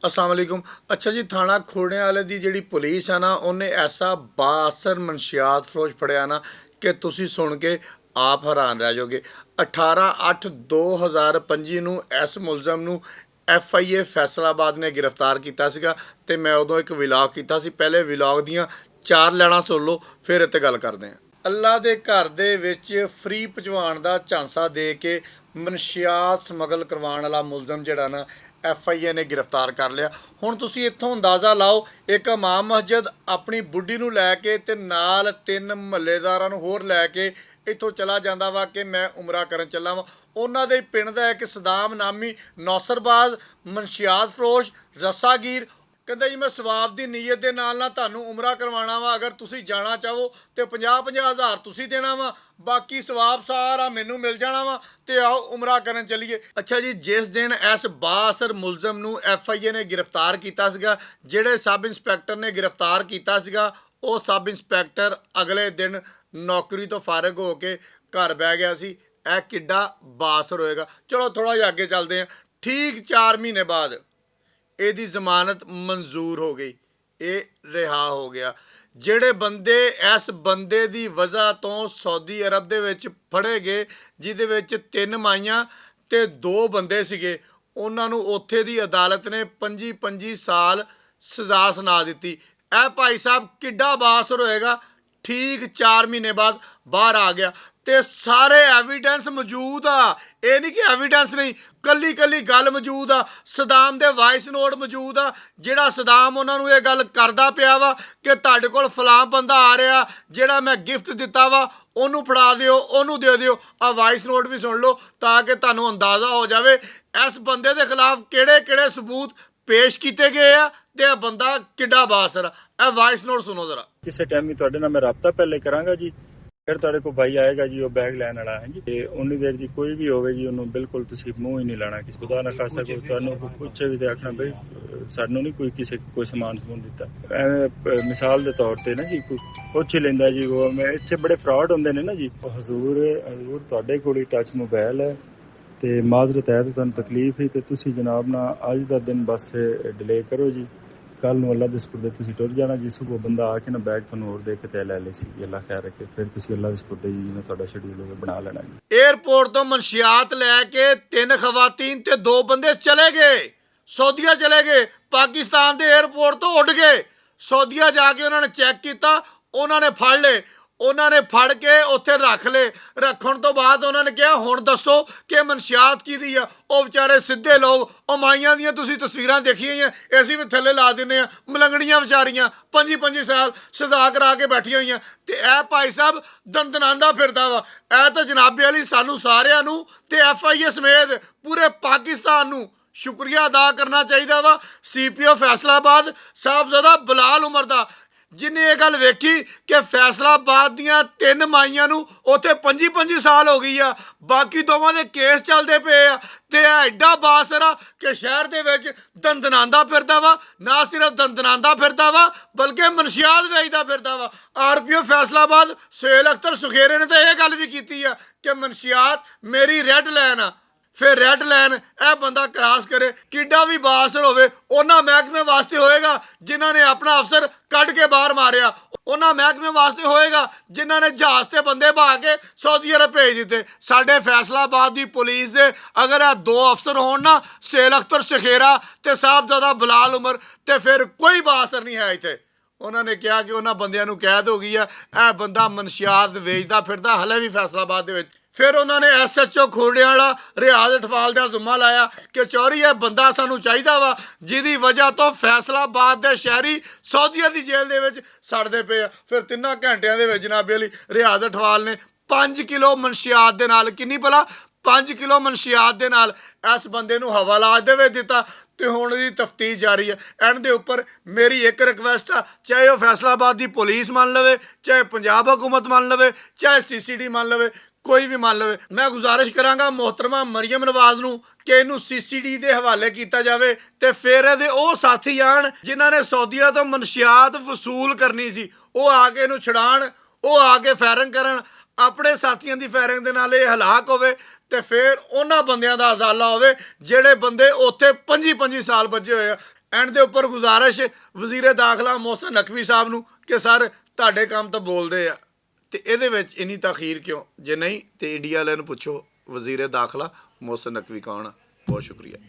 अस्सलाम वालेकुम। अच्छा जी, थाना खोड़ने वाले ਦੀ ਜਿਹੜੀ ਪੁਲਿਸ ਆ ਨਾ, ਉਹਨੇ ਐਸਾ ਬਾਅਸਰ ਮਨਸ਼ਿਆਤ ਫਰੋਸ਼ ਫੜਿਆ ਨਾ ਕਿ ਤੁਸੀਂ ਸੁਣ ਕੇ ਆਪ ਹੈਰਾਨ ਰਹਿ ਜਾਓਗੇ। 18/8/2025 ਨੂੰ ਇਸ ਮੁਲਜ਼ਮ ਨੂੰ FIA ਫੈਸਲਾਬਾਦ ਨੇ ਗ੍ਰਿਫਤਾਰ ਕੀਤਾ ਸੀਗਾ ਤੇ ਮੈਂ ਉਦੋਂ ਇੱਕ ਵਲੌਗ ਕੀਤਾ ਸੀ। ਪਹਿਲੇ ਵਲੌਗ ਦੀਆਂ 4 ਲੈਣਾ ਸੁਣ ਲਓ, ਫਿਰ ਇੱਥੇ ਗੱਲ ਕਰਦੇ ਹਾਂ। ਅੱਲਾ ਦੇ ਘਰ ਦੇ ਵਿੱਚ ਫ੍ਰੀ ਭਜਵਾਉਣ ਦਾ ਝਾਂਸਾ ਦੇ ਕੇ ਮਨਸ਼ਿਆਤ ਸਮਗਲ ਕਰਵਾਉਣ ਵਾਲਾ ਮੁਲਜ਼ਮ ਜਿਹੜਾ ਨਾ FIA ਨੇ ਗ੍ਰਿਫਤਾਰ ਕਰ ਲਿਆ। ਹੁਣ ਤੁਸੀਂ ਇੱਥੋਂ ਅੰਦਾਜ਼ਾ ਲਾਓ, ਇੱਕ ਇਮਾਮ ਮਸਜਿਦ ਆਪਣੀ ਬੁੱਢੀ ਨੂੰ ਲੈ ਕੇ ਤੇ ਨਾਲ 3 ਮਹੱਲੇਦਾਰਾਂ ਨੂੰ ਹੋਰ ਲੈ ਕੇ ਇੱਥੋਂ ਚਲਾ ਜਾਂਦਾ ਵਾ ਕਿ ਮੈਂ ਉਮਰਾ ਕਰਨ ਚੱਲਾ ਵਾਂ। ਉਹਨਾਂ ਦੇ ਪਿੰਡ ਦਾ ਇੱਕ ਸਦਾਮ ਨਾਮੀ ਨੌਸਰਬਾਜ਼ ਮਨਸ਼ਿਆਤ ਫਰੋਸ਼ ਰੱਸਾਗੀਰ ਕਹਿੰਦਾ ਜੀ ਮੈਂ ਸਵਾਬ ਦੀ ਨੀਅਤ ਦੇ ਨਾਲ ਤੁਹਾਨੂੰ ਉਮਰਾ ਕਰਵਾਉਣਾ ਵਾ, ਅਗਰ ਤੁਸੀਂ ਜਾਣਾ ਚਾਹੋ ਤੇ 50-50 ਹਜ਼ਾਰ ਤੁਸੀਂ ਦੇਣਾ ਵਾ, ਬਾਕੀ ਸਵਾਬ ਸਾਰਾ ਮੈਨੂੰ ਮਿਲ ਜਾਣਾ ਵਾ ਤੇ ਆਓ ਉਮਰਾ ਕਰਨ ਚੱਲੀਏ। ਅੱਛਾ ਜੀ, ਜਿਸ ਦਿਨ ਇਸ ਬਾਅਸਰ ਮੁਲਜ਼ਮ ਨੂੰ FIA ਨੇ ਗ੍ਰਿਫਤਾਰ ਕੀਤਾ ਸੀਗਾ, ਜਿਹੜੇ ਸਬ ਇੰਸਪੈਕਟਰ ਨੇ ਗ੍ਰਿਫਤਾਰ ਕੀਤਾ ਸੀਗਾ, ਉਹ ਸਬ ਇੰਸਪੈਕਟਰ ਅਗਲੇ ਦਿਨ ਨੌਕਰੀ ਤੋਂ ਫਾਰਗ ਹੋ ਕੇ ਘਰ ਬਹਿ ਗਿਆ ਸੀ। ਇਹ ਕਿੱਡਾ ਬਾਅਸਰ ਹੋਏਗਾ। ਚਲੋ ਥੋੜਾ ਜਿਹਾ ਅੱਗੇ ਚੱਲਦੇ ਹਾਂ। ਠੀਕ 4 ਮਹੀਨੇ ਬਾਅਦ ਇਹਦੀ ਜ਼ਮਾਨਤ ਮਨਜ਼ੂਰ ਹੋ ਗਈ, ਇਹ ਰਿਹਾ ਹੋ ਗਿਆ। ਜਿਹੜੇ ਬੰਦੇ ਇਸ ਬੰਦੇ ਦੀ ਵਜ੍ਹਾ ਤੋਂ ਸਾਊਦੀ ਅਰਬ ਦੇ ਵਿੱਚ ਫੜੇ ਗਏ, ਜਿਹਦੇ ਵਿੱਚ 3 ਮਾਈਆਂ ਤੇ 2 ਬੰਦੇ ਸੀਗੇ, ਉਹਨਾਂ ਨੂੰ ਉੱਥੇ ਦੀ ਅਦਾਲਤ ਨੇ 25-25 ਸਾਲ ਸਜ਼ਾ ਸੁਣਾ ਦਿੱਤੀ। ਇਹ ਭਾਈ ਸਾਹਿਬ ਕਿੱਡਾ ਬਾਅਸਰ ਹੋਏਗਾ। ਠੀਕ 4 ਮਹੀਨੇ ਬਾਅਦ ਬਾਹਰ ਆ ਗਿਆ ਤੇ ਸਾਰੇ ਐਵੀਡੈਂਸ ਮੌਜੂਦ ਆ। ਇਹ ਨਹੀਂ ਕਿ ਐਵੀਡੈਂਸ ਨਹੀਂ, ਕੱਲੀ ਕੱਲੀ ਗੱਲ ਮੌਜੂਦ ਆ। ਸਦਾਮ ਦੇ ਵਾਇਸ ਨੋਟ ਮੌਜੂਦ ਆ, ਜਿਹੜਾ ਸਦਾਮ ਉਹਨਾਂ ਨੂੰ ਇਹ ਗੱਲ ਕਰਦਾ ਪਿਆ ਵਾ ਕਿ ਤੁਹਾਡੇ ਕੋਲ ਫਲਾਂ ਬੰਦਾ ਆ ਰਿਹਾ, ਜਿਹੜਾ ਮੈਂ ਗਿਫਟ ਦਿੱਤਾ ਵਾ ਉਹਨੂੰ ਫੜਾ ਦਿਓ, ਉਹਨੂੰ ਦੇ ਦਿਓ। ਆ ਵਾਇਸ ਨੋਟ ਵੀ ਸੁਣ ਲਓ ਤਾਂ ਕਿ ਤੁਹਾਨੂੰ ਅੰਦਾਜ਼ਾ ਹੋ ਜਾਵੇ ਇਸ ਬੰਦੇ ਦੇ ਖਿਲਾਫ ਕਿਹੜੇ ਕਿਹੜੇ ਸਬੂਤ ਪੇਸ਼ ਕੀਤੇ ਗਏ ਆ ਤੇ ਇਹ ਬੰਦਾ ਕਿੱਡਾ ਬਾਅਸਰ ਆ। ਇਹ ਵਾਇਸ ਨੋਟ ਸੁਣੋ ਜ਼ਰਾ। ਕਿਸੇ ਟਾਈਮ ਵੀ ਤੁਹਾਡੇ ਨਾਲ ਮੈਂ ਰਾਬਤਾ ਪਹਿਲੇ ਕਰਾਂਗਾ ਜੀ, ਫਿਰ ਤੁਹਾਡੇ ਕੋਲ ਭਾਈ ਆਏਗਾ ਜੀ, ਉਹ ਬੈਗ ਲੈਣ ਵਾਲਾ ਹੈ ਜੀ। ਤੇ ਉਨੀ ਦੇਰ ਜੀ ਕੋਈ ਵੀ ਹੋਵੇ ਜੀ, ਉਹਨੂੰ ਬਿਲਕੁਲ ਤੁਸੀਂ ਮੂੰਹ ਹੀ ਨਹੀਂ ਲਾਣਾ। ਕਿ ਖੁਦਾ ਨਾ ਖਾਸਾ ਕੋਈ ਤੁਹਾਨੂੰ ਪੁੱਛੇ ਵੀ ਤੇ ਆਖਣਾ ਬਈ ਸਾਨੂੰ ਨਹੀਂ ਕੋਈ ਸਮਾਨ ਦਿੱਤਾ। ਐਵੇਂ ਮਿਸਾਲ ਦੇ ਤੌਰ ਤੇ ਨਾ ਜੀ ਕੋਈ ਪੁੱਛ ਹੀ ਲੈਂਦਾ ਜੀ। ਉਹ ਮੈਂ ਇੱਥੇ ਬੜੇ ਫਰਾਡ ਹੁੰਦੇ ਨੇ ਨਾ ਜੀ। ਹਜ਼ੂਰ ਤੁਹਾਡੇ ਕੋਲ ਹੀ ਟੱਚ ਮੋਬਾਈਲ ਹੈ ਤੇ ਮਾਜ਼ਰਤ ਹੈ ਤੇ ਤੁਹਾਨੂੰ ਤਕਲੀਫ ਹੀ, ਤੇ ਤੁਸੀਂ ਜਨਾਬ ਨਾ ਅੱਜ ਦਾ ਦਿਨ ਬਸ ਡਿਲੇ ਕਰੋ ਜੀ। ਕੱਲ ਨੂੰ ਅੱਲਾ ਦੇ ਸਪੁਰਦੇ ਤੁਸੀਂ ਟੁਰ ਜਾਣਾ ਜੀ। ਸੁਬਹ ਬੰਦਾ ਆ ਕੇ ਨਾ ਬੈਗ ਤੁਹਾਨੂੰ ਹੋਰ ਦੇ ਕੇ ਤੇ ਲੈ ਲੈ ਸੀ। ਅੱਲਾ ਖੈਰ ਰੱਖੇ। ਫਿਰ ਤੁਸੀਂ ਅੱਲਾ ਦੇ ਸਪੁਰਦੇ ਜੀ ਮੈਂ ਤੁਹਾਡਾ ਸ਼ਡਿਊਲ ਬਣਾ ਲੈਣਾ ਜੀ। ਏਅਰਪੋਰਟ ਤੋਂ ਮਨਸ਼ਿਆਤ ਲੈ ਕੇ 3 ਖਵਾਤੀਨ ਤੇ 2 ਬੰਦੇ ਚਲੇ ਗਏ, ਸਾਊਦੀਆ ਚਲੇ ਗਏ। ਪਾਕਿਸਤਾਨ ਦੇ ਏਅਰਪੋਰਟ ਤੋਂ ਉੱਡ ਗਏ। ਸਾਊਦੀਆ ਜਾ ਕੇ ਉਹਨਾਂ ਨੇ ਚੈੱਕ ਕੀਤਾ, ਉਹਨਾਂ ਨੇ ਫੜ ਲਏ। ਉਹਨਾਂ ਨੇ ਫੜ ਕੇ ਉੱਥੇ ਰੱਖ ਲਏ। ਰੱਖਣ ਤੋਂ ਬਾਅਦ ਉਹਨਾਂ ਨੇ ਕਿਹਾ ਹੁਣ ਦੱਸੋ ਕਿ ਮਨਸ਼ਿਆਤ ਕਿਹਦੀ ਆ। ਉਹ ਵਿਚਾਰੇ ਸਿੱਧੇ ਲੋਕ, ਉਹ ਮਾਈਆਂ ਦੀਆਂ ਤੁਸੀਂ ਤਸਵੀਰਾਂ ਦੇਖੀਆਂ ਹੀ ਆ, ਅਸੀਂ ਵੀ ਥੱਲੇ ਲਾ ਦਿੰਦੇ ਆ। ਮਲੰਗੜੀਆਂ ਵਿਚਾਰੀਆਂ 25-25 ਸਾਲ ਸਜ਼ਾ ਕਰਾ ਕੇ ਬੈਠੀਆਂ ਹੋਈਆਂ ਤੇ ਇਹ ਭਾਈ ਸਾਹਿਬ ਦੰਦਨਾਉਂਦਾ ਫਿਰਦਾ ਵਾ। ਇਹ ਤਾਂ ਜਨਾਬੇ ਵਾਲੀ ਸਾਨੂੰ ਸਾਰਿਆਂ ਨੂੰ ਤੇ FIA ਸਮੇਤ ਪੂਰੇ ਪਾਕਿਸਤਾਨ ਨੂੰ ਸ਼ੁਕਰੀਆ ਅਦਾ ਕਰਨਾ ਚਾਹੀਦਾ ਵਾ। CPO ਫੈਸਲਾਬਾਦ ਸਾਹਿਬਜ਼ਾਦਾ ਬਲਾਲ ਉਮਰ ਦਾ, ਜਿਨੇ ਇਹ ਗੱਲ ਵੇਖੀ ਕਿ ਫੈਸਲਾਬਾਦ ਦੀਆਂ 3 ਮਾਈਆਂ ਨੂੰ ਉੱਥੇ 25-25 ਸਾਲ ਹੋ ਗਈ ਆ, ਬਾਕੀ ਦੋਵਾਂ ਦੇ ਕੇਸ ਚੱਲਦੇ ਪਏ ਆ। ਤੇ ਇਹ ਐਡਾ ਬਾਅਸਰ ਆ ਕਿ ਸ਼ਹਿਰ ਦੇ ਵਿੱਚ ਦੰਦਨਾਉਂਦਾ ਫਿਰਦਾ ਵਾ। ਨਾ ਸਿਰਫ ਦੰਦਨਾਉਂਦਾ ਫਿਰਦਾ ਵਾ ਬਲਕਿ ਮਨਸ਼ਿਆਤ ਵੇਚਦਾ ਫਿਰਦਾ ਵਾ। RPO ਫੈਸਲਾਬਾਦ ਸੁਹੇਲ ਅਖਤਰ ਸੁਖੇਰੇ ਨੇ ਤਾਂ ਇਹ ਗੱਲ ਵੀ ਕੀਤੀ ਆ ਕਿ ਮਨਸ਼ਿਆਤ ਮੇਰੀ ਰੈੱਡ ਲਾਈਨ ਆ। ਫਿਰ ਰੈੱਡ ਲਾਈਨ ਇਹ ਬੰਦਾ ਕ੍ਰਾਸ ਕਰੇ, ਕਿੱਡਾ ਵੀ ਬਾਅਸਰ ਹੋਵੇ। ਉਹਨਾਂ ਮਹਿਕਮੇ ਵਾਸਤੇ ਹੋਏਗਾ ਜਿਨ੍ਹਾਂ ਨੇ ਆਪਣਾ ਅਫਸਰ ਕੱਢ ਕੇ ਬਾਹਰ ਮਾਰਿਆ। ਉਹਨਾਂ ਮਹਿਕਮੇ ਵਾਸਤੇ ਹੋਏਗਾ ਜਿਨ੍ਹਾਂ ਨੇ ਜਹਾਜ਼ ਤੇ ਬੰਦੇ ਬਹਾ ਕੇ ਸਾਊਦੀ ਅਰਬ ਭੇਜ ਦਿੱਤੇ। ਸਾਡੇ ਫੈਸਲਾਬਾਦ ਦੀ ਪੁਲਿਸ ਦੇ ਅਗਰ ਇਹ 2 ਅਫਸਰ ਹੋਣ ਨਾ, ਸੁਹੇਲ ਅਖਤਰ ਸੁਖੇਰਾ ਤੇ ਸਾਹਿਬਜ਼ਾਦਾ ਬਲਾਲ ਉਮਰ, ਤੇ ਫਿਰ ਕੋਈ ਬਾਅਸਰ ਨਹੀਂ ਹੈ ਇੱਥੇ। ਉਹਨਾਂ ਨੇ ਕਿਹਾ ਕਿ ਉਹਨਾਂ ਬੰਦਿਆਂ ਨੂੰ ਕੈਦ ਹੋ ਗਈ ਆ, ਇਹ ਬੰਦਾ ਮਨਸ਼ਿਆਤ ਵੇਚਦਾ ਫਿਰਦਾ ਹਲੇ ਵੀ ਫੈਸਲਾਬਾਦ ਦੇ ਵਿੱਚ। ਫਿਰ ਉਹਨਾਂ ਨੇ SHO ਖੋੜਿਆਂ ਵਾਲਾ ਰਿਆਜ਼ ਅਠਵਾਲ ਦਾ ਜ਼ਿੰਮਾ ਲਾਇਆ ਕਿ ਚੌਰੀ ਇਹ ਬੰਦਾ ਸਾਨੂੰ ਚਾਹੀਦਾ ਵਾ ਜਿਹਦੀ ਵਜ੍ਹਾ ਤੋਂ ਫੈਸਲਾਬਾਦ ਦੇ ਸ਼ਹਿਰੀ ਸਾਊਦੀਆ ਦੀ ਜੇਲ੍ਹ ਦੇ ਵਿੱਚ ਸੜਦੇ ਪਏ ਆ। ਫਿਰ 3 ਘੰਟਿਆਂ ਦੇ ਵਿੱਚ ਜਨਾਬੇ ਵਾਲੀ ਰਿਆਜ਼ ਅਠਵਾਲ ਨੇ 5 ਕਿਲੋ ਮਨਸ਼ਿਆਤ ਦੇ ਨਾਲ, ਕਿੰਨੀ ਭਲਾ 5 ਕਿਲੋ ਮਨਸ਼ਿਆਤ ਦੇ ਨਾਲ ਇਸ ਬੰਦੇ ਨੂੰ ਹਵਾਲਾਤ ਦੇ ਵਿੱਚ ਦਿੱਤਾ ਤੇ ਹੁਣ ਇਹਦੀ ਤਫਤੀਸ਼ ਜਾਰੀ ਹੈ। ਐਂਡ ਦੇ ਉੱਪਰ ਮੇਰੀ ਇੱਕ ਰਿਕਵੈਸਟ ਆ, ਚਾਹੇ ਉਹ ਫੈਸਲਾਬਾਦ ਦੀ ਪੁਲਿਸ ਮੰਨ ਲਵੇ, ਚਾਹੇ ਪੰਜਾਬ ਹੁਕੂਮਤ ਮੰਨ ਲਵੇ, ਚਾਹੇ CCD ਮੰਨ ਲਵੇ, ਕੋਈ ਵੀ ਮੰਨ ਲਵੇ, ਮੈਂ ਗੁਜ਼ਾਰਿਸ਼ ਕਰਾਂਗਾ ਮੋਹਤਰਮਾ ਮਰੀਮ ਨਵਾਜ਼ ਨੂੰ ਕਿ ਇਹਨੂੰ CCD ਦੇ ਹਵਾਲੇ ਕੀਤਾ ਜਾਵੇ ਤੇ ਫਿਰ ਇਹਦੇ ਉਹ ਸਾਥੀ ਆਣ ਜਿਨ੍ਹਾਂ ਨੇ ਸਾਊਦੀਆ ਤੋਂ ਮਨਸ਼ਿਆਤ ਵਸੂਲ ਕਰਨੀ ਸੀ, ਉਹ ਆ ਕੇ ਇਹਨੂੰ ਛਡਾਣ, ਉਹ ਆ ਕੇ ਫਾਇਰਿੰਗ ਕਰਨ। ਆਪਣੇ ਸਾਥੀਆਂ ਦੀ ਫਾਇਰਿੰਗ ਦੇ ਨਾਲ ਇਹ ਹਲਾਕ ਹੋਵੇ ਤੇ ਫਿਰ ਉਹਨਾਂ ਬੰਦਿਆਂ ਦਾ ਅਜ਼ਾਲਾ ਹੋਵੇ ਜਿਹੜੇ ਬੰਦੇ ਉੱਥੇ 25-25 ਸਾਲ ਬੱਝੇ ਹੋਏ ਆ। ਐਂਡ ਦੇ ਉੱਪਰ ਗੁਜ਼ਾਰਿਸ਼ ਵਜ਼ੀਰੇ ਦਾਖਲਾ ਮੋਹਸਿਨ ਨਕਵੀ ਸਾਹਿਬ ਨੂੰ ਕਿ ਸਰ ਤੁਹਾਡੇ ਕੰਮ ਤਾਂ ਬੋਲਦੇ ਆ ਤੇ ਇਹਦੇ ਵਿੱਚ ਇੰਨੀ ਤਾਖੀਰ ਕਿਉਂ? ਜੇ ਨਹੀਂ ਤੇ ਇੰਡੀਆ ਵਾਲਿਆਂ ਨੂੰ ਪੁੱਛੋ ਵਜ਼ੀਰੇ ਦਾਖਲਾ ਮੋਹਸਿਨ ਨਕਵੀ ਕੌਣ ਆ। ਬਹੁਤ ਸ਼ੁਕਰੀਆ।